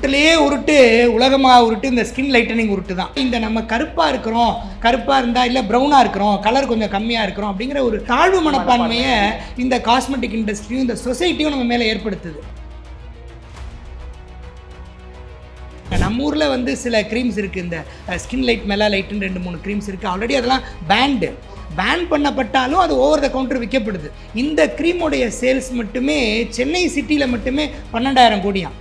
உருட்டுலேயே உருட்டு உலகமாக உருட்டு இந்த ஸ்கின் லைட்டனிங் உருட்டு தான். இந்த நம்ம கருப்பாக இருக்கிறோம், கருப்பாக இருந்தால் இல்லை ப்ரௌனாக இருக்கிறோம், கலர் கொஞ்சம் கம்மியாக இருக்கிறோம் அப்படிங்கிற ஒரு தாழ்வு மனப்பான்மையை இந்த காஸ்மெட்டிக் இண்டஸ்ட்ரியும் இந்த சொசைட்டியும் நம்ம மேலே ஏற்படுத்துது. நம்ம ஊரில் வந்து சில க்ரீம்ஸ் இருக்குது, இந்த ஸ்கின் லைட் மெலா லைட்டுன்னு 2-3 க்ரீம்ஸ் இருக்குது. ஆல்ரெடி அதெல்லாம் பேன் பண்ணப்பட்டாலும் அது ஓவர் த கவுண்டர் விற்கப்படுது. இந்த க்ரீமோடைய சேல்ஸ் மட்டுமே சென்னை சிட்டியில் மட்டுமே 12,000 கோடியாம்.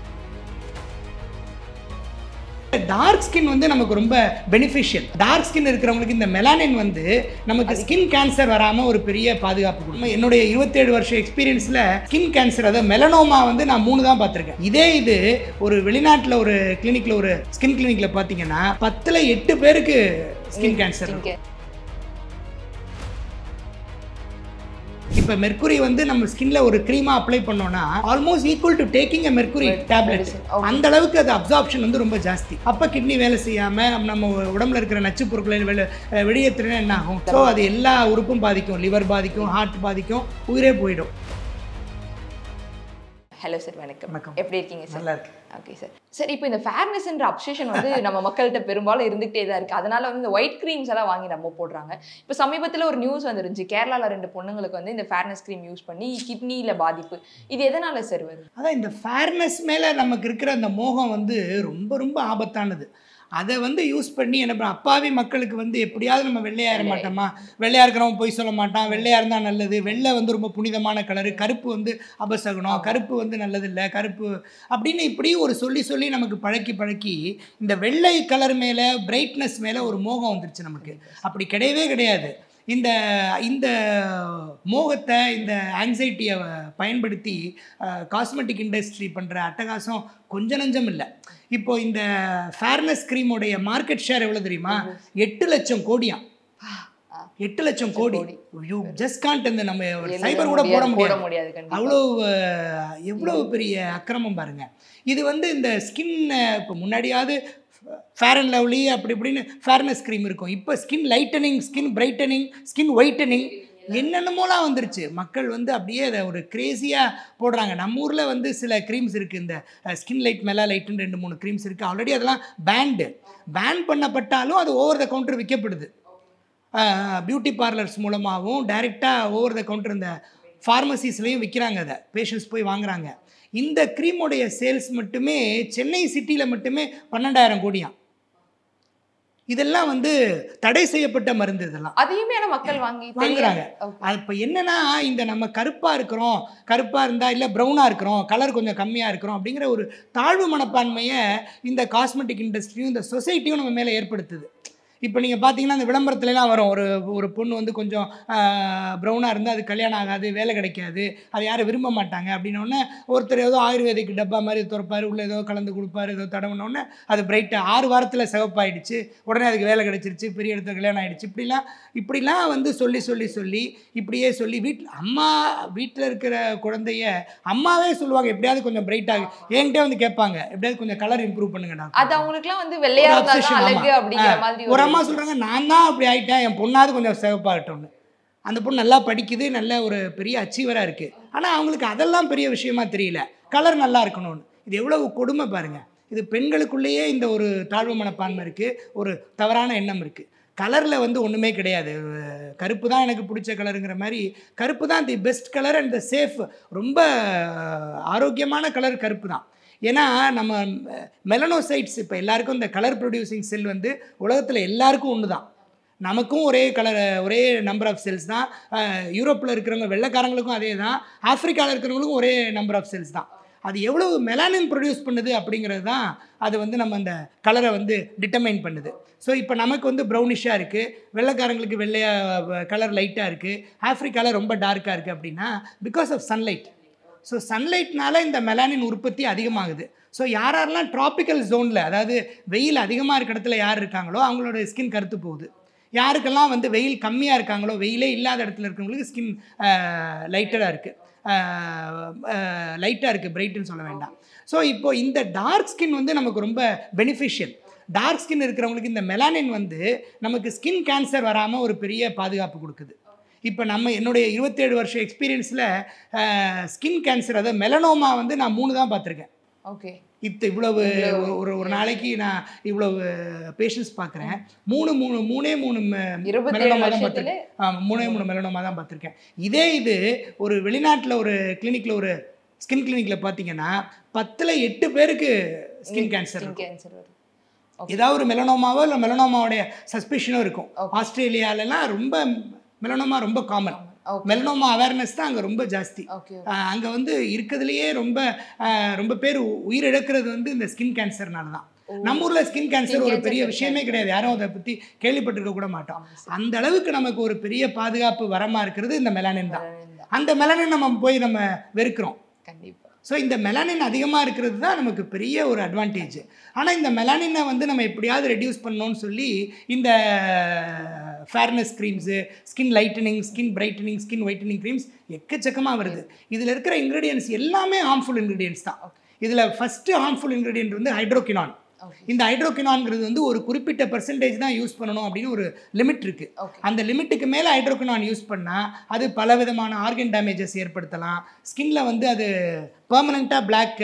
டார்க் ஸ்கின் வந்து நமக்கு ரொம்ப பெனிஃபிஷியல். டார்க் ஸ்கின் இருக்கிறவங்களுக்கு இந்த மெலானின் வந்து நமக்கு ஸ்கின் கேன்சர் வராமல் ஒரு பெரிய பாதுகாப்பு கொடுக்கும். என்னுடைய 27 வருஷம் எக்ஸ்பீரியன்ஸில் ஸ்கின் கேன்சர், அதாவது மெலனோமா வந்து நான் 3 தான் பார்த்துருக்கேன். இது ஒரு வெளிநாட்டில் ஒரு கிளினிக்கில், ஒரு ஸ்கின் கிளினிக்கில் பார்த்தீங்கன்னா 10ல் 8 பேருக்கு ஸ்கின் கேன்சர் இருக்கு. இப்போ மெர்க்குரி வந்து நம்ம ஸ்கின்ல ஒரு க்ரீமா அப்ளை பண்ணோம்னா almost equal to taking a mercury tablet. அந்த அளவுக்கு அது அப்சார்ப்ஷன் வந்து ரொம்ப ஜாஸ்தி. அப்போ கிட்னி வேலை செய்யாம நம்ம உடம்புல இருக்கிற நச்சு பொருட்களை வெளியேற்றினா என்ன ஆகும்? ஸோ அது எல்லா உறுப்பும் பாதிக்கும். லிவர் பாதிக்கும், ஹார்ட் பாதிக்கும், உயிரே போயிடும். ஹலோ சார், வணக்கம். எப்படி இருக்கீங்க சார்? நல்லா இருக்கு. Okay sir. சார், இப்போ இந்த ஃபேர்னஸ்ன்ற அப்சஷன் வந்து நம்ம மக்கள்கிட்ட பெரும்பாலும் இருந்துகிட்டே தான் இருக்குது. அதனால வந்து இந்த ஒயிட் க்ரீம்ஸ் எல்லாம் வாங்கி நம்ம போடுறாங்க. இப்போ சமீபத்தில் ஒரு நியூஸ் வந்துருந்துச்சு, கேரளாவில் 2 பொண்ணுங்களுக்கு வந்து இந்த ஃபேர்னஸ் க்ரீம் யூஸ் பண்ணி கிட்னியில் பாதிப்பு. இது எதனால சார் வருது? அதான் இந்த ஃபேர்னஸ் மேலே நமக்கு இருக்கிற அந்த மோகம் வந்து ரொம்ப ரொம்ப ஆபத்தானது. அதை வந்து யூஸ் பண்ணி என்ன பண்ண அப்பாவி மக்களுக்கு வந்து எப்படியாவது நம்ம வெள்ளையாக இருக்க மாட்டோமா, வெள்ளையாக இருக்கிறவங்க போய் சொல்ல மாட்டான், வெள்ளையாக இருந்தால் நல்லது, வெள்ளை வந்து ரொம்ப புனிதமான கலரு, கருப்பு வந்து அபசகுணம், கருப்பு வந்து நல்லது இல்லை, கருப்பு அப்படின்னு இப்படி ஒரு சொல்லி நமக்கு பழக்கி இந்த வெள்ளை கலர் மேலே, பிரைட்னஸ் மேலே ஒரு மோகம் வந்துருச்சு நமக்கு. அப்படி கிடையவே கிடையாது. இந்த இந்த மோகத்தை, இந்த ஆங்ஸைட்டியை பயன்படுத்தி காஸ்மெட்டிக் இண்டஸ்ட்ரி பண்ணுற அட்டகாசம் கொஞ்சம் நஞ்சம் இல்லை. இப்போ இந்த ஃபேர்னஸ் க்ரீமோடைய மார்க்கெட் ஷேர் எவ்வளோ தெரியுமா? 8 லட்சம் கோடியாம். 8 லட்சம் கோடி. You just Gantt. இந்த நம்ம சைபர் கூட போட முடியாது. அவ்வளோ எவ்வளோ பெரிய அக்கிரமம் பாருங்க. இது வந்து இந்த ஸ்கின், இப்போ முன்னாடியாவது ஃபேர் அண்ட் லவ்லி அப்படி இப்படின்னு ஃபேர்னஸ் க்ரீம் இருக்கும். இப்போ skin lightening, skin brightening, skin whitening என்னென்னமோலாம் வந்துருச்சு. மக்கள் வந்து அப்படியே அதை ஒரு க்ரேஸியாக போடுறாங்க. நம்ம ஊரில் வந்து சில க்ரீம்ஸ் இருக்குது, இந்த ஸ்கின் லைட் மெலா லைட்டுன்னு 2-3 க்ரீம்ஸ் இருக்குது. ஆல்ரெடி அதெல்லாம் பேன் பண்ணப்பட்டாலும் அது ஓவர் த கவுண்டர் விற்கப்படுது. பியூட்டி பார்லர்ஸ் மூலமாகவும் டைரெக்டாக ஓவர் த கவுண்டர் இந்த ஃபார்மசிஸ்லேயும் விற்கிறாங்க. அதை பேஷண்ட்ஸ் போய் வாங்குறாங்க. இந்த க்ரீமோடைய சேல்ஸ் மட்டுமே சென்னை சிட்டியில் மட்டுமே 12,000 கோடியாம். இதெல்லாம் வந்து தடை செய்யப்பட்ட மருந்து. இதெல்லாம் அதையுமே மக்கள் வாங்குறாங்க. இப்போ என்னன்னா, இந்த நம்ம கருப்பாக இருக்கிறோம், கருப்பாக இருந்தால் இல்லை ப்ரௌனாக இருக்கிறோம், கலர் கொஞ்சம் கம்மியாக இருக்கிறோம் அப்படிங்கிற ஒரு தாழ்வு மனப்பான்மையை இந்த காஸ்மெட்டிக் இண்டஸ்ட்ரியும் இந்த சொசைட்டியும் நம்ம மேலே ஏற்படுத்துது. இப்போ நீங்கள் பார்த்தீங்கன்னா அந்த விளம்பரத்துலலாம் வரும், ஒரு பொண்ணு வந்து கொஞ்சம் ப்ரௌனாக இருந்தால் அது கல்யாணம் ஆகாது, வேலை கிடைக்காது, அது யாரும் விரும்ப மாட்டாங்க அப்படின்னோடனே ஒருத்தர் ஏதோ ஆயுர்வேதிக் டப்பா மாதிரி திறப்பார், உள்ளே ஏதோ கலந்து கொடுப்பார், ஏதோ தடவுனோடனே அது பிரைட்டாக 6 வாரத்தில் சிவப்பாயிடுச்சு, உடனே அதுக்கு வேலை கிடைச்சிருச்சு, பெரிய இடத்துல கல்யாணம் ஆகிடுச்சு. இப்படிலாம் வந்து சொல்லி இப்படியே சொல்லி அம்மா வீட்டில் இருக்கிற குழந்தைய அம்மாவே சொல்லுவாங்க, எப்படியாவது கொஞ்சம் பிரைட்டாக என்கிட்டே வந்து கேட்பாங்க, எப்படியாவது கொஞ்சம் கலர் இம்ப்ரூவ் பண்ணுங்கடா. அது அவங்களுக்குலாம் வந்து வெள்ளையாக அழகு அப்படிங்கிற மாதிரி. ஒரு அம்மா சொல்கிறாங்க, நான் தான் அப்படி ஆகிட்டேன், என் பொண்ணாவது கொஞ்சம் சிவப்பாகட்டும்னு. அந்த பொண்ணு நல்லா படிக்குது, நல்ல ஒரு பெரிய அச்சீவராக இருக்குது. ஆனால் அவங்களுக்கு அதெல்லாம் பெரிய விஷயமா தெரியல, கலர் நல்லா இருக்கணும்னு. இது எவ்வளவு கொடுமை பாருங்கள். இது பெண்களுக்குள்ளேயே இந்த ஒரு தாழ்வு மனப்பான்மை இருக்குது, ஒரு தவறான எண்ணம் இருக்குது. கலரில் வந்து ஒன்றுமே கிடையாது. கருப்பு தான் எனக்கு பிடிச்ச கலருங்கிற மாதிரி, கருப்பு தான் the best colour and the safe. ரொம்ப ஆரோக்கியமான கலர் கருப்பு தான். ஏன்னா நம்ம மெலனோசைட்ஸ், இப்போ எல்லாருக்கும் இந்த கலர் ப்ரொடியூசிங் செல் வந்து உலகத்தில் எல்லாருக்கும் ஒன்று தான். நமக்கும் ஒரே கலர், ஒரே நம்பர் ஆஃப் செல்ஸ் தான். யூரோப்பில் இருக்கிறவங்க வெள்ளைக்காரங்களுக்கும் அதே தான், ஆஃப்ரிக்காவில் இருக்கிறவங்களுக்கும் ஒரே நம்பர் ஆஃப் செல்ஸ் தான். அது எவ்வளவு மெலானின் ப்ரொடியூஸ் பண்ணுது அப்படிங்கிறது தான் அது வந்து நம்ம அந்த கலரை வந்து டிட்டர்மைன் பண்ணுது. ஸோ இப்போ நமக்கு வந்து ப்ரௌனிஷாக இருக்குது, வெள்ளைக்காரங்களுக்கு வெள்ளையாக கலர் லைட்டாக இருக்குது, ஆஃப்ரிக்காவில் ரொம்ப டார்க்காக இருக்குது. அப்படின்னா பிகாஸ் ஆஃப் சன்லைட். ஸோ சன்லைட்னால இந்த மெலானின் உற்பத்தி அதிகமாகுது. ஸோ யாரெல்லாம் ட்ராபிக்கல் ஜோனில், அதாவது வெயில் அதிகமாக இருக்கிற இடத்துல யார் இருக்காங்களோ அவங்களோட ஸ்கின் கருத்து போகுது. யாருக்கெல்லாம் வந்து வெயில் கம்மியாக இருக்காங்களோ, வெயிலே இல்லாத இடத்துல இருக்கிறவங்களுக்கு ஸ்கின் லைட்டாக இருக்குது, பிரைட்டுன்னு சொல்ல வேண்டாம். ஸோ இப்போ இந்த டார்க் ஸ்கின் வந்து நமக்கு ரொம்ப பெனிஃபிஷியல். டார்க் ஸ்கின் இருக்கிறவங்களுக்கு இந்த மெலானின் வந்து நமக்கு ஸ்கின் கேன்சர் வராமல் ஒரு பெரிய பாதுகாப்பு கொடுக்குது. இப்போ என்னுடைய 27 வருஷம் எக்ஸ்பீரியன்ஸில் ஸ்கின் கேன்சர், அதாவது மெலனோமா வந்து நான் 3 தான் பார்த்துருக்கேன். ஓகே. இவ்வளவு ஒரு நாளைக்கு நான் இவ்வளவு பேஷண்ட்ஸ் பார்க்குறேன். மூணே மூணு மெலனோமா தான் பார்த்துருக்கேன். மூணே மூணு மெலனோமா தான் பார்த்துருக்கேன். இது ஒரு வெளிநாட்டில் ஒரு கிளினிக்கில் ஒரு ஸ்கின் கிளினிக்கில் பார்த்தீங்கன்னா 10ல் 8 பேருக்கு ஸ்கின் கேன்சர் இருக்கும். ஏதாவது ஒரு மெலனோமாவோ இல்லை மெலனோமாவோடைய சஸ்பிஷனோ இருக்கும். ஆஸ்திரேலியாலலாம் ரொம்ப மெலனோமா ரொம்ப காமன். மெலனோமா அவேர்னஸ் தான் அங்கே ரொம்ப ஜாஸ்தி. அங்கே வந்து இருக்கிறதுலையே ரொம்ப பேர் உயிரிழக்கிறது வந்து இந்த ஸ்கின் கேன்சர்னால தான். நம்ம ஊரில் ஸ்கின் கேன்சர் ஒரு பெரிய விஷயமே கிடையாது, யாரும் அதை பற்றி கேள்விப்பட்டிருக்க கூட மாட்டோம். அந்த அளவுக்கு நமக்கு ஒரு பெரிய பாதுகாப்பு வரமா இருக்கிறது இந்த மெலானின் தான். அந்த மெலானின் நம்ம வெறுக்கிறோம். கண்டிப்பாக. ஸோ இந்த மெலானின் அதிகமாக இருக்கிறது தான் நமக்கு பெரிய ஒரு அட்வான்டேஜ். ஆனால் இந்த மெலானினை வந்து நம்ம எப்படியாவது ரெடியூஸ் பண்ணணும்னு சொல்லி இந்த fairness creams, skin lightening, skin brightening, skin whitening creams எக்கச்சக்கமாக வருது. இதில் இருக்கிற இன்க்ரீடியன்ஸ் எல்லாமே ஹார்ம்ஃபுல் இன்க்ரீடியன்ஸ் தான். இதில் ஃபஸ்ட்டு ஹார்ம்ஃபுல் இன்க்ரீடியன்ட் வந்து ஹைட்ரோகினான். இந்த ஹைட்ரோகினான்ங்கிறது வந்து ஒரு குறிப்பிட்ட பெர்சன்டேஜ் தான் யூஸ் பண்ணணும் அப்படின்னு ஒரு லிமிட் இருக்குது. அந்த லிமிட்டுக்கு மேலே ஹைட்ரோகினான் யூஸ் பண்ணால் அது பலவிதமான ஆர்கன் டேமேஜஸ் ஏற்படுத்தலாம். ஸ்கின்ல வந்து அது பெர்மனண்ட்டாக பிளாக்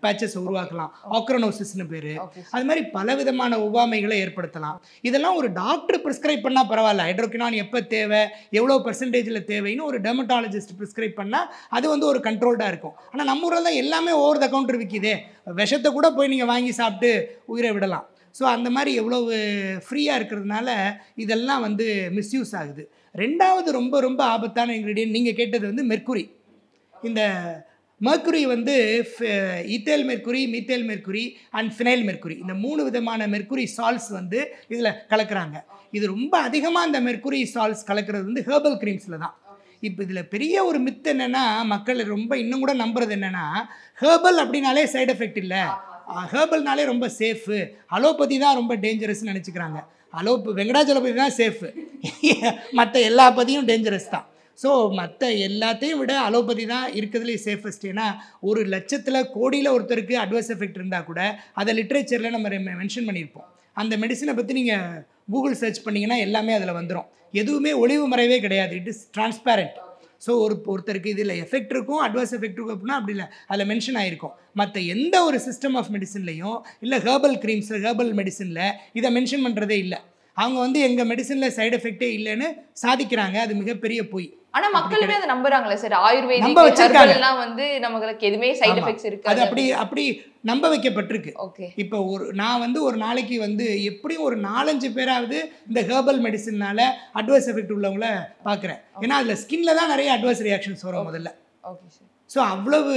பேச்சஸ் உருவாக்கலாம், ஆக்ரோனோசிஸ்னு பேர். அது மாதிரி பலவிதமான ஒவ்வாமைகளை ஏற்படுத்தலாம். இதெல்லாம் ஒரு டாக்டர் ப்ரிஸ்கிரைப் பண்ணால் பரவாயில்ல. ஹைட்ரோகினான் எப்போ தேவை, எவ்வளோ பெர்சன்டேஜில் தேவைன்னு ஒரு டெர்மட்டாலஜிஸ்ட் ப்ரிஸ்கிரைப் பண்ணால் அது வந்து ஒரு கண்ட்ரோல்டாக இருக்கும். ஆனால் நம்ம ஊரில் தான் எல்லாமே ஓவர் த கவுண்டர் விற்கிதே. விஷத்தை கூட போய் நீங்கள் வாங்கி சாப்பிட்டு உயிரை விடலாம். ஸோ அந்த மாதிரி எவ்வளவு ஃப்ரீயாக இருக்கிறதுனால இதெல்லாம் வந்து மிஸ்யூஸ் ஆகுது. ரெண்டாவது ரொம்ப ரொம்ப ஆபத்தான இன்க்ரீடியன்ட் நீங்கள் கேட்டது வந்து மெர்க்குரி. இந்த மெர்க்குரி வந்து ethyl mercury, methyl mercury and phenyl mercury, இந்த 3 விதமான மெர்க்குரி சால்ட்ஸ் வந்து இதில் கலக்கிறாங்க. இது ரொம்ப அதிகமாக இந்த மெர்க்குரி சால்ட்ஸ் கலக்கிறது வந்து ஹெர்பல் க்ரீம்ஸில் தான். இப்போ இதில் பெரிய ஒரு மித்து என்னென்னா, மக்கள் ரொம்ப இன்னும் கூட நம்புறது என்னென்னா, ஹெர்பல் அப்படின்னாலே சைடு எஃபெக்ட் இல்லை, ஹெர்பல்னாலே ரொம்ப சேஃபு, அலோபதி தான் ரொம்ப டேஞ்சரஸ்ன்னு நினச்சிக்கிறாங்க. வெங்கடாஜலபதி தான் சேஃபு, மற்ற எல்லா பதியும் டேஞ்சரஸ் தான். ஸோ மற்ற எல்லாத்தையும் விட அலோபதி தான் இருக்கிறதுலே சேஃபஸ்ட். ஏன்னா 1,00,000 கோடியில் ஒருத்தருக்கு அட்வர்ஸ் எஃபெக்ட் இருந்தால் கூட அதை லிட்ரேச்சரில் நம்ம மென்ஷன் பண்ணியிருப்போம். அந்த மெடிசனை பற்றி நீங்கள் கூகுள் சர்ச் பண்ணிங்கன்னா எல்லாமே அதில் வந்துடும். எதுவுமே ஒளிவு மறைவே கிடையாது, இட் இஸ் டிரான்ஸ்பேரண்ட். ஸோ ஒருத்தருக்கு இதில் எஃபெக்ட் இருக்கும், அட்வர்ஸ் எஃபெக்ட் இருக்கும் அப்படின்னா அப்படி இல்லை, அதில் மென்ஷன் ஆகிருக்கும். மற்ற எந்த ஒரு சிஸ்டம் ஆஃப் மெடிசன்லையும் இல்லை ஹெர்பல் க்ரீம்ஸில், ஹெர்பல் மெடிசனில் இதை மென்ஷன் பண்ணுறதே இல்லை. அவங்க வந்து எங்கள் மெடிசனில் சைடு எஃபெக்டே இல்லைன்னு சாதிக்கிறாங்க. அது மிகப்பெரிய பொய். ஆனா மக்களுமே அதை நம்புறாங்களே சார். ஆயுர்வேதிக் ஹெர்பல்லாம் வந்து நமக்கு எதுவுமே சைடு எஃபெக்ட்ஸ் இருக்கு, அது அப்படி நம்ப வைக்கப்பட்டிருக்கு. இப்போ நான் வந்து ஒரு நாளைக்கு வந்து எப்படியும் ஒரு 4-5 பேராவது இந்த ஹெர்பல் மெடிசன்னால அட்வர்ஸ் எஃபெக்ட் உள்ளவங்கள பார்க்குறேன். ஏன்னா அதில் ஸ்கின்ல தான் நிறைய அட்வர்ஸ் ரியாக்ஷன்ஸ் வரும் முதல்ல. ஸோ அவ்வளவு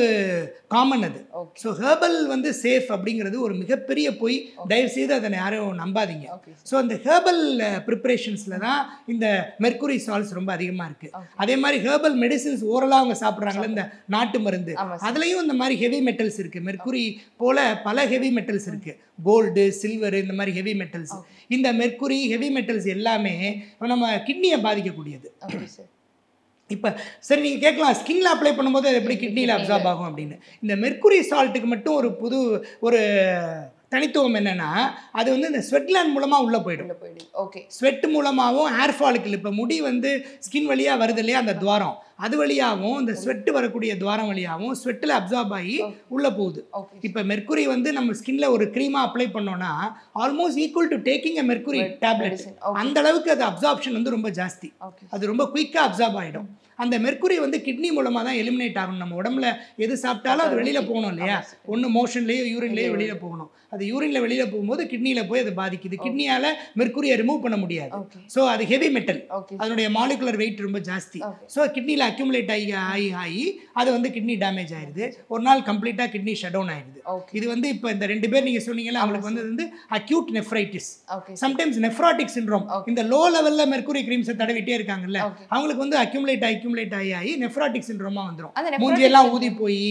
காமன் அது. ஸோ ஹெர்பல் வந்து சேஃப் அப்படிங்கிறது ஒரு மிகப்பெரிய பொய். தயவுசெய்து அதை யாரும் நம்பாதீங்க. ஸோ அந்த ஹெர்பல் ப்ரிப்பரேஷன்ஸில் தான் இந்த மெர்க்குரி சால்ட்ஸ் ரொம்ப அதிகமாக இருக்குது. அதே மாதிரி ஹெர்பல் மெடிசின்ஸ் ஓரலாக அவங்க சாப்பிட்றாங்களே, இந்த நாட்டு மருந்து, அதுலேயும் இந்த மாதிரி ஹெவி மெட்டல்ஸ் இருக்குது. மெர்க்குரி போல் பல ஹெவி மெட்டல்ஸ் இருக்குது, கோல்டு, சில்வரு, இந்த மாதிரி ஹெவி மெட்டல்ஸ். இந்த மெர்க்குரி ஹெவி மெட்டல்ஸ் எல்லாமே நம்ம கிட்னியை பாதிக்கக்கூடியது. இப்போ சரி, நீங்கள் கேட்கலாம் ஸ்கின்ல அப்ளை பண்ணும்போது அது எப்படி கிட்னியில் அப்சார்ப் ஆகும் அப்படின்னு. இந்த மெர்க்குரி சால்ட்டுக்கு மட்டும் ஒரு தனித்துவம் என்னென்னா, அது வந்து இந்த ஸ்வெட் கிளாண்ட் மூலமாக உள்ளே போயிடும். ஸ்வெட் மூலமாகவும் ஹேர் ஃபாலிக்கல், இப்போ முடி வந்து ஸ்கின் வழியாக வருது இல்லையா, அந்த துவாரம், அது வழியாகவும் இந்த ஸ்வெட்டு வரக்கூடிய துவாரம் வழியாகவும் ஸ்வெட்டில் அப்சார்ப் ஆகி உள்ளே போகுது. இப்போ மெர்க்குரி வந்து நம்ம ஸ்கின்ல ஒரு க்ரீமாக அப்ளை பண்ணோன்னா almost equal to taking a mercury tablet. அந்த அளவுக்கு அது அப்சார்ப்ஷன் வந்து ரொம்ப ஜாஸ்தி, அது ரொம்ப குயிக்காக அப்சார்ப் ஆகிடும். அந்த மெர்க்குரி வந்து கிட்னி மூலமாக தான் எலிமினேட் ஆகணும். நம்ம உடம்புல எது சாப்பிட்டாலும் அது வெளியில் போகணும் இல்லையா, ஒன்று மோஷன்லேயோ யூரின்லேயோ வெளியில் போகணும். அது யூரினில் வெளியில் போகும்போது கிட்னியில் போய் அது பாதிக்குது. கிட்னியால் மெர்க்குரியை ரிமூவ் பண்ண முடியாது. ஸோ அது ஹெவி மெட்டல், அதனுடைய மாலிகுலர் வெயிட் ரொம்ப ஜாஸ்தி. ஸோ கிட்னியில் அக்யூமுலேட் ஆகி அது வந்து கிட்னி டேமேஜ் ஆயிடுது. ஒரு நாள் கம்ப்ளீட்டாக கிட்னி ஷட் டவுன் ஆயிடுது. இது வந்து இப்போ இந்த 2 பேர் நீங்கள் சொன்னீங்கல்ல, அவங்களுக்கு வந்து acute nephritis, sometimes nephrotic syndrome. இந்த லோ லெவலில் மெர்க்குரி க்ரீம்ஸை தடவிட்டே இருக்காங்கல்ல, அவங்களுக்கு வந்து அக்யூமுலேட் ஆகி நெஃப்ராட்டிக் சிண்ட்ரோமா வந்துடும். மூஞ்சியெல்லாம் ஊதி போய்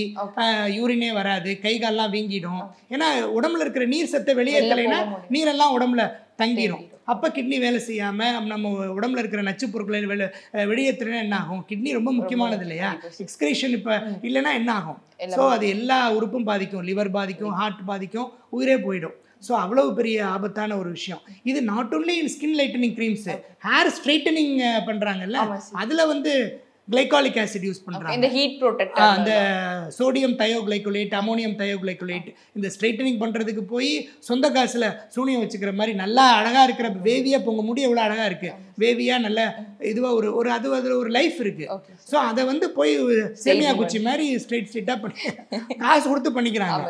யூரினே வராது, கை கால்லாம் வீங்கிடும். ஏன்னா உடம்புல இருக்கிற நீர் சத்தை வெளியேற்றலைன்னா நீரெல்லாம் உடம்புல தங்கிடும். அப்போ கிட்னி வேலை செய்யாமல் நம்ம உடம்புல இருக்கிற நச்சு பொருட்களை வெளியேற்றினா என்ன ஆகும்? கிட்னி ரொம்ப முக்கியமானது இல்லையா, எக்ஸ்கிரீஷன் இப்போ இல்லைன்னா என்ன ஆகும்? ஸோ அது எல்லா உறுப்பும் பாதிக்கும், லிவர் பாதிக்கும், ஹார்ட் பாதிக்கும், உயிரே போயிடும். ஸோ அவ்வளவு பெரிய ஆபத்தான ஒரு விஷயம் இது. Not only in skin lightening creams, hair straightening பண்ணுறாங்கல்ல, அதில் வந்து கிளைகாலிக் ஆசிட் யூஸ் பண்ணுறாங்க. இந்த ஹீட் ப்ரொடெக்டர் அந்த சோடியம் தயோக்ளைகோலேட், அமோனியம் தயோக்ளைகோலேட் இந்த ஸ்ட்ரைட்டனிங் பண்ணுறதுக்கு போய் சொந்த காசில் சூனியம் வச்சுக்கிற மாதிரி நல்லா அழகாக இருக்கிற வேவியாக பொங்க முடி எவ்வளோ அழகாக இருக்குது, வேவியாக நல்ல இதுவாக ஒரு அது அதில் ஒரு லைஃப் இருக்குது. ஸோ அதை வந்து போய் சேமியா குச்சி மாதிரி ஸ்ட்ரெயிட்டாக பண்ணி காசு கொடுத்து பண்ணிக்கிறாங்க.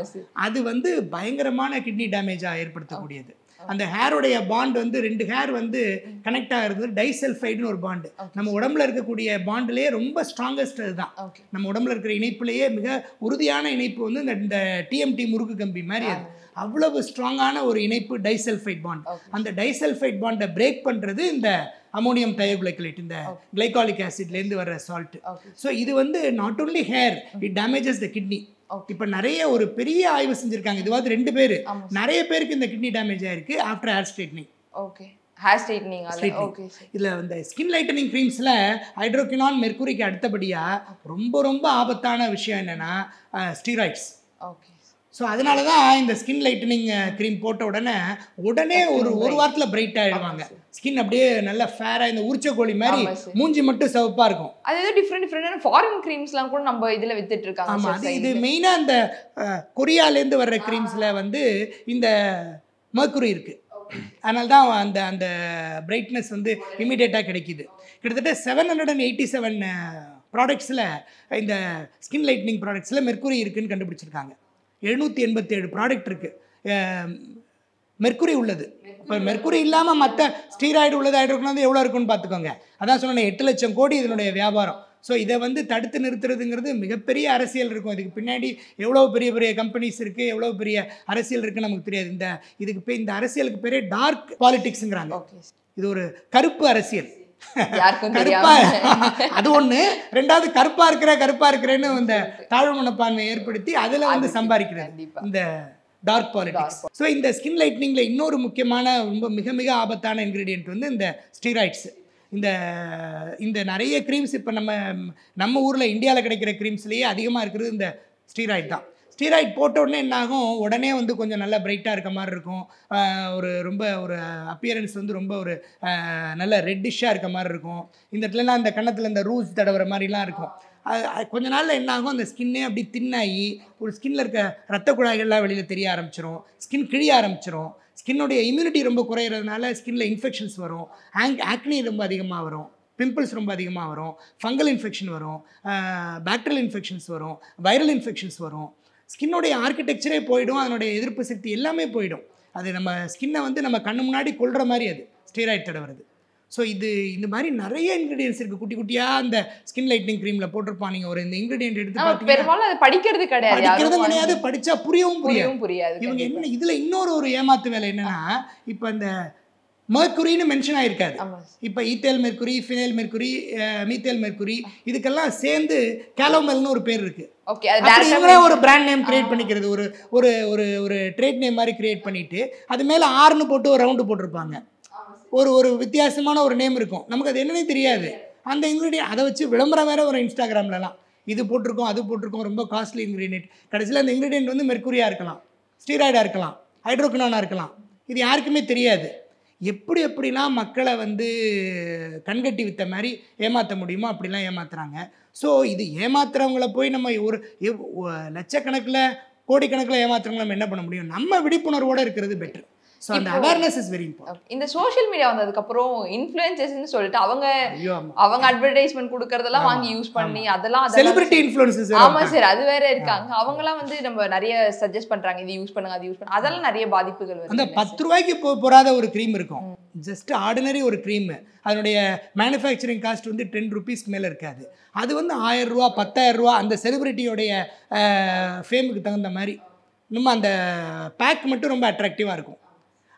அது வந்து பயங்கரமான கிட்னி டேமேஜாக ஏற்படுத்தக்கூடியது. அந்த ஹேரோடைய பாண்ட் வந்து 2 ஹேர் வந்து கனெக்ட் ஆகிறது டைசல்ஃபைடுன்னு ஒரு பாண்டு. நம்ம உடம்புல இருக்கக்கூடிய பாண்டுலேயே ரொம்ப ஸ்ட்ராங்கஸ்ட் அதுதான். நம்ம உடம்புல இருக்கிற இணைப்புலேயே மிக உறுதியான இணைப்பு வந்து இந்த டிஎம்டி முறுக்கு கம்பி மாதிரி அது. அவ்வளவு ஸ்ட்ராங்கான ஒரு இணைப்பு டைசல்ஃபைட் பாண்ட். அந்த டைசல்ஃபைட் பாண்டை பிரேக் பண்ணுறது இந்த அமோனியம் தயோக்ளைகோலேட், இந்த கிளைகாலிக் ஆசிட்லேருந்து வர்ற சால்ட். ஸோ இது வந்து not only hair, it damages the kidney. இப்போ நிறைய ஒரு பெரிய ஆய்வு செஞ்சுருக்காங்க. இதுவாது 2 பேர், நிறைய பேருக்கு இந்த கிட்னி டேமேஜ் ஆயிருக்கு after hair straightening. Okay, hair straightening. Okay, இதில் இந்த ஸ்கின் லைட்டனிங் க்ரீம்ஸில் ஹைட்ரோக்வினான், மெர்க்குரிக்கு அடுத்தபடியாக ரொம்ப ரொம்ப ஆபத்தான விஷயம் என்னென்னா ஸ்டீராய்ட்ஸ். ஓகே. ஸோ அதனால தான் இந்த ஸ்கின் லைட்டனிங் க்ரீம் போட்ட உடனே ஒரு வாரத்தில் பிரைட் ஆகிடுவாங்க. ஸ்கின் அப்படியே நல்லா ஃபேராக இந்த உரிச்ச மாதிரி மூஞ்சி மட்டும் சிவப்பாக இருக்கும். அது ஏதோ டிஃப்ரெண்டான ஃபாரின் க்ரீம்ஸ்லாம் கூட நம்ம இதில் வித்துட்டு இருக்காங்க. ஆமாம், அது இது மெயினாக இந்த கொரியாலேருந்து வர்ற க்ரீம்ஸில் வந்து இந்த மெர்க்குரி இருக்குது. அதனால தான் அந்த அந்த பிரைட்னஸ் வந்து இமீடியட்டாக கிடைக்கிது. கிட்டத்தட்ட 787 ப்ராடக்ட்ஸில் இந்த ஸ்கின் லைட்னிங் ப்ராடக்ட்ஸில் மெர்க்குரி இருக்குதுன்னு கண்டுபிடிச்சிருக்காங்க. 787 ப்ராடக்ட் இருக்குது மெர்க்குரி உள்ளது. இப்போ மெர்க்குரி இல்லாமல் மற்ற ஸ்டீராய்டு உள்ளது, ஹைட்ரோக்வினான் எவ்வளோ இருக்குன்னு பார்த்துக்கோங்க. அதான் சொன்னேன், 8 லட்சம் கோடி இதனுடைய வியாபாரம். ஸோ இதை வந்து தடுத்து நிறுத்துறதுங்கிறது மிகப்பெரிய அரசியல் இருக்கும். இதுக்கு பின்னாடி எவ்வளோ பெரிய பெரிய கம்பெனிஸ் இருக்குது, எவ்வளோ பெரிய அரசியல் இருக்குன்னு நமக்கு தெரியாது. இந்த அரசியலுக்கு பேரே டார்க் பாலிடிக்ஸுங்கிறாங்க. இது ஒரு கருப்பு அரசியல். கருப்பா அது ஒண்ணு, ரெண்டாவது கருப்பா இருக்கிறேன்னு இந்த தாழ்வு மனப்பான்மை ஏற்படுத்தி அதுல வந்து சம்பாதிக்கிறது இந்த டார்க் பாலிடிக்ஸ். ஸோ இந்த ஸ்கின் லைட்னிங்ல இன்னொரு முக்கியமான ரொம்ப மிக மிக ஆபத்தான இன்கிரீடியன்ட் வந்து இந்த ஸ்டீராய்ட்ஸ். இந்த நிறைய க்ரீம்ஸ் இப்போ நம்ம ஊரில் இந்தியாவில் கிடைக்கிற க்ரீம்ஸ்லேயே அதிகமாக இருக்கிறது இந்த ஸ்டீராய்ட் தான். ஸ்டீராய்ட் போட்ட உடனே என்ன ஆகும், உடனே வந்து கொஞ்சம் நல்லா பிரைட்டாக இருக்க மாதிரி இருக்கும். ரொம்ப ஒரு அப்பியரன்ஸ் வந்து ரொம்ப ஒரு நல்ல ரெட்டிஷாக இருக்க மாதிரி இருக்கும். இந்த இடத்துலலாம் அந்த கன்னத்தில் இந்த ரூஸ் தடவுற மாதிரிலாம் இருக்கும். கொஞ்ச நாளில் என்ன ஆகும், அந்த ஸ்கின்னே அப்படி தின்னாகி ஒரு ஸ்கின்னில் இருக்க ரத்த குழாய்கள்லாம் வெளியில் தெரிய ஆரம்பிச்சிடும். ஸ்கின் கிழிய ஆரம்பிச்சிடும். ஸ்கின்னுடைய இம்யூனிட்டி ரொம்ப குறையிறதுனால ஸ்கின்னில் இன்ஃபெக்ஷன்ஸ் வரும். ஆக்னி ரொம்ப அதிகமாக வரும். பிம்பிள்ஸ் ரொம்ப அதிகமாக வரும். ஃபங்கல் இன்ஃபெக்ஷன் வரும். பாக்டீரியல் இன்ஃபெக்ஷன்ஸ் வரும். வைரல் இன்ஃபெக்ஷன்ஸ் வரும். ஸ்கின்னுடைய ஆர்கிடெக்சரே போயிடும். அதனுடைய எதிர்ப்பு சக்தி எல்லாமே போயிடும். அது நம்ம ஸ்கின்னை வந்து நம்ம கண்ணு முன்னாடி கொள்கிற மாதிரி அது ஸ்டீராய்ட் தடவுறது. ஸோ இந்த மாதிரி நிறைய இன்க்ரீடியன்ஸ் இருக்குது. குட்டி குட்டியாக அந்த ஸ்கின் லைட்னிங் க்ரீமில் போட்டிருப்பான். நீங்கள் ஒரு இந்த இன்க்ரீடியன்ட் எடுத்து பெரும்பாலும் அது படிக்கிறது கிடையாது. படித்தா புரியவும் புரியாது. இவங்க என்ன இதில் இன்னொரு ஏமாத்து வேலை என்னென்னா, இப்போ இந்த மெர்க்குரின்னு மென்ஷன் ஆகிருக்காது. இப்போ ethyl mercury, phenyl mercury, methyl mercury இதுக்கெல்லாம் சேர்ந்து கேலோமெல்னு ஒரு பேர் இருக்குது. ஒரு பிராண்ட் நேம் கிரியேட் பண்ணிக்கிறது. ஒரு ட்ரேட் நேம் மாதிரி கிரியேட் பண்ணிட்டு அது மேலே 6ன்னு போட்டு ஒரு ரவுண்டு போட்டிருப்பாங்க. ஒரு வித்தியாசமான ஒரு நேம் இருக்கும். நமக்கு அது என்னன்னே தெரியாது. அந்த இன்க்ரீடியன்ட் அதை வச்சு விளம்பரம் வேறு ஒரு இன்ஸ்டாகிராம்லலாம் இது போட்டிருக்கோம் அது போட்டிருக்கோம், ரொம்ப காஸ்ட்லி இன்க்ரீடியன்ட். கடைசியில் அந்த இன்க்ரீடியன்ட் வந்து மெர்க்குரியாக இருக்கலாம், ஸ்டீராய்டாக இருக்கலாம், ஹைட்ரோக்வினானாக இருக்கலாம். இது யாருக்குமே தெரியாது. எப்படிலாம் மக்களை வந்து கண்கட்டி வித்த மாதிரி ஏமாற்ற முடியுமோ அப்படிலாம் ஏமாத்துறாங்க. ஸோ இது ஏமாத்துறவங்கள போய் நம்ம ஒரு லட்சக்கணக்கில் கோடிக்கணக்கில் ஏமாத்துறவங்க நம்ம என்ன பண்ண முடியும்? நம்ம விழிப்புணர்வோடு இருக்கிறது பெட்டர். ஸோ அந்த அவேர்னஸ் இஸ் வெரி இம்பார்ட்டன்ட். இந்த சோஷியல் மீடியா வந்ததுக்கப்புறம் இன்ஃப்ளூயன்சர்ஸ்னு சொல்லிட்டு அவங்க அட்வர்டைஸ்மெண்ட் கொடுக்கறதெல்லாம் வாங்கி யூஸ் பண்ணி அதெல்லாம் செலிபிரிட்டி இன்ஃப்ளூயன்சர்ஸ். ஆமாம் சார், அது வேற இருக்காங்க. அவங்களாம் வந்து நம்ம நிறைய சஜஸ்ட் பண்ணுறாங்க, இது யூஸ் பண்ணுங்க அது யூஸ் பண்ணுங்க. அதெல்லாம் நிறைய பாதிப்புகள் வருது. அந்த 10 ரூபாய்க்கு போகாத ஒரு க்ரீம் இருக்கும், ஜஸ்ட் ஆர்டினரி ஒரு க்ரீம். அதனுடைய மேனுஃபேக்சரிங் காஸ்ட் வந்து 10 ரூபீஸ்க்கு மேலே இருக்காது. அது வந்து 1000 ரூபா 10,000 ரூபா அந்த செலிபிரிட்டியோடைய ஃபேமுக்கு தகுந்த மாதிரி நம்ம அந்த பேக் மட்டும் ரொம்ப அட்ராக்டிவாக இருக்கும்.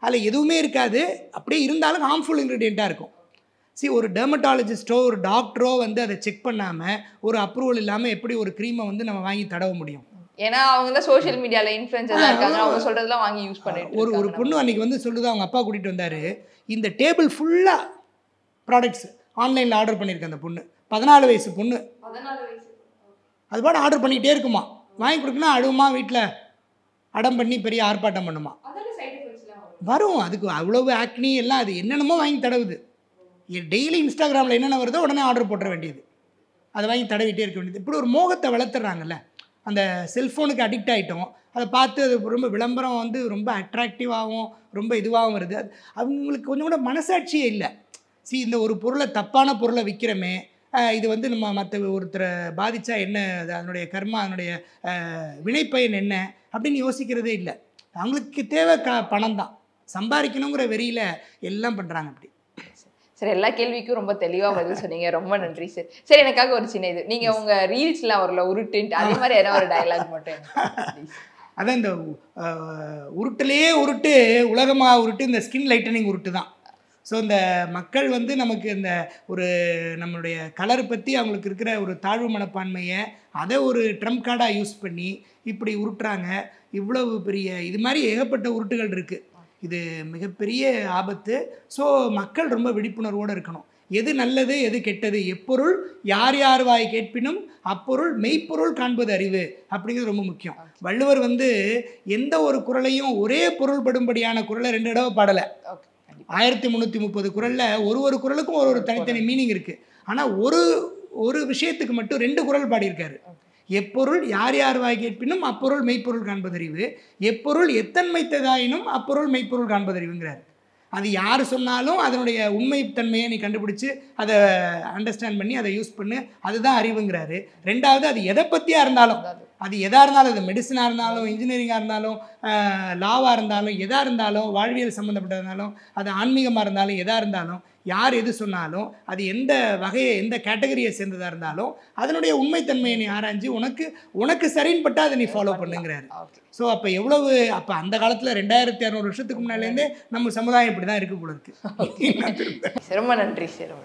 அதில் எதுவுமே இருக்காது. அப்படியே இருந்தாலும் ஹார்ம்ஃபுல் இன்க்ரீடியண்ட்டாக இருக்கும். ஒரு டெர்மட்டாலஜிஸ்ட்டோ ஒரு டாக்டரோ வந்து அதை செக் பண்ணாமல் ஒரு அப்ரூவல் இல்லாமல் எப்படி ஒரு க்ரீமை வந்து நம்ம வாங்கி தடவ முடியும்? ஏன்னா அவங்க தான் சோஷியல் மீடியாவில் இன்ஃப்ளூயன்சர்ஸாக இருக்காங்க, அவங்க சொல்கிறதெல்லாம் வாங்கி யூஸ் பண்ணிட்டு ஒரு பொண்ணு அன்றைக்கி வந்து சொல்லுது, அவங்க அப்பா கூட்டிகிட்டு வந்தார், இந்த டேபிள் ஃபுல்லாக ப்ராடக்ட்ஸ் ஆன்லைனில் ஆர்டர் பண்ணியிருக்கேன். அந்த பொண்ணு 14 வயசு பொண்ணு. அது பாட்டு ஆர்டர் பண்ணிகிட்டே இருக்குமா. வாங்கி கொடுக்கணும் அழுவுமா, வீட்டில் அடம் பண்ணி பெரிய ஆர்ப்பாட்டம் பண்ணுமா. வரும் அதுக்கு அவ்வளவு ஆக்னி எல்லாம். அது என்னென்னமோ வாங்கி தடவுது. டெய்லி இன்ஸ்டாகிராமில் என்னென்ன வருதோ உடனே ஆர்டர் போட்டுற வேண்டியது. அதை வாங்கி தடவிட்டே இருக்க வேண்டியது. இப்படி ஒரு மோகத்தை வளர்த்துறாங்கல்ல. அந்த செல்ஃபோனுக்கு அடிக்ட் ஆகிட்டோம். அதை பார்த்து அது ரொம்ப விளம்பரம் வந்து ரொம்ப அட்ராக்டிவாகவும் ரொம்ப இதுவாகவும் வருது. அவங்களுக்கு கொஞ்சம் கூட மனசாட்சியே இல்லை. இந்த ஒரு பொருளை, தப்பான பொருளை விற்கிறோமே, இது வந்து நம்ம மற்ற ஒருத்தரை பாதித்தா என்ன, அதனுடைய கர்மா, அதனுடைய வினைப்பயன் என்ன அப்படின்னு யோசிக்கிறதே இல்லை. அவங்களுக்கு தேவை பணம் தான், சம்பாதிக்கணுங்கிற வெறியில் எல்லாம் பண்ணுறாங்க. அப்படி சார் எல்லா கேள்விக்கும் ரொம்ப தெளிவாக பதில் சொன்னீங்க. ரொம்ப நன்றி சார். சரி, எனக்காக ஒரு சின்ன இது, நீங்கள் உங்கள் ரீல்ஸ்லாம் வரல உருட்டுன்ட்டு, அதே மாதிரி எதனா ஒரு டயலாக் மட்டும். அதான் இந்த உருட்டுலேயே உருட்டு, உலகமாக உருட்டு, இந்த ஸ்கின் லைட்டனிங் உருட்டு தான். ஸோ இந்த மக்கள் வந்து நமக்கு இந்த ஒரு நம்மளுடைய கலர் பற்றி அவங்களுக்கு இருக்கிற ஒரு தாழ்வு மனப்பான்மையை அதை ஒரு ட்ரம்ப் கார்டாக யூஸ் பண்ணி இப்படி உருட்டுறாங்க. இவ்வளவு பெரிய இது மாதிரி ஏகப்பட்ட உருட்டுகள் இருக்குது. இது மிகப்பெரிய ஆபத்து. ஸோ மக்கள் ரொம்ப விழிப்புணர்வோடு இருக்கணும். எது நல்லது, எது கெட்டது, எப்பொருள் யார் யார் வாய் கேட்பினும் அப்பொருள் மெய்ப்பொருள் காண்பது அறிவு அப்படிங்கிறது ரொம்ப முக்கியம். வள்ளுவர் வந்து எந்த ஒரு குறளையும் ஒரே பொருள் படும்படியான குறளை 2 தடவை பாடலை. 1330 குறளில் ஒரு குறளுக்கும் ஒரு தனித்தனி மீனிங் இருக்குது. ஆனால் ஒரு விஷயத்துக்கு மட்டும் 2 குறள் பாடியிருக்காரு. எப்பொருள் யார் யார் வாய் கேட்பினும் அப்பொருள் மெய்ப்பொருள் காண்பதறிவு, எப்பொருள் எத்தன்மைத்ததாயினும் அப்பொருள் மெய்ப்பொருள் காண்பதறிவுங்கிறார். அது யார் சொன்னாலும் அதனுடைய உண்மைத்தன்மையை நீ கண்டுபிடிச்சி அதை அண்டர்ஸ்டாண்ட் பண்ணி அதை யூஸ் பண்ணு, அதுதான் அறிவுங்கிறாரு. 2வது, அது எதை பற்றியாக இருந்தாலும், அது எதாக இருந்தாலும், அது மெடிசனாக இருந்தாலும், இன்ஜினியரிங்காக இருந்தாலும், லாவாக இருந்தாலும், எதாக இருந்தாலும், வாழ்வியல் சம்மந்தப்பட்டதாக இருந்தாலும், அது ஆன்மீகமாக இருந்தாலும், எதாக இருந்தாலும், யார் எது சொன்னாலும், அது எந்த வகையை எந்த கேட்டகரியை சேர்ந்ததாக இருந்தாலும் அதனுடைய உண்மைத்தன்மையை நீ ஆராய்ஞ்சு உனக்கு சரின்னு பட்டால் அதை நீ ஃபாலோ பண்ணுங்கிறாரு. ஸோ அப்போ அந்த காலத்தில் 2600 வருஷத்துக்கு முன்னாலேருந்தே நம்ம சமுதாயம் இப்படி தான் இருக்கு போல இருக்கு. ரொம்ப நன்றி சார்.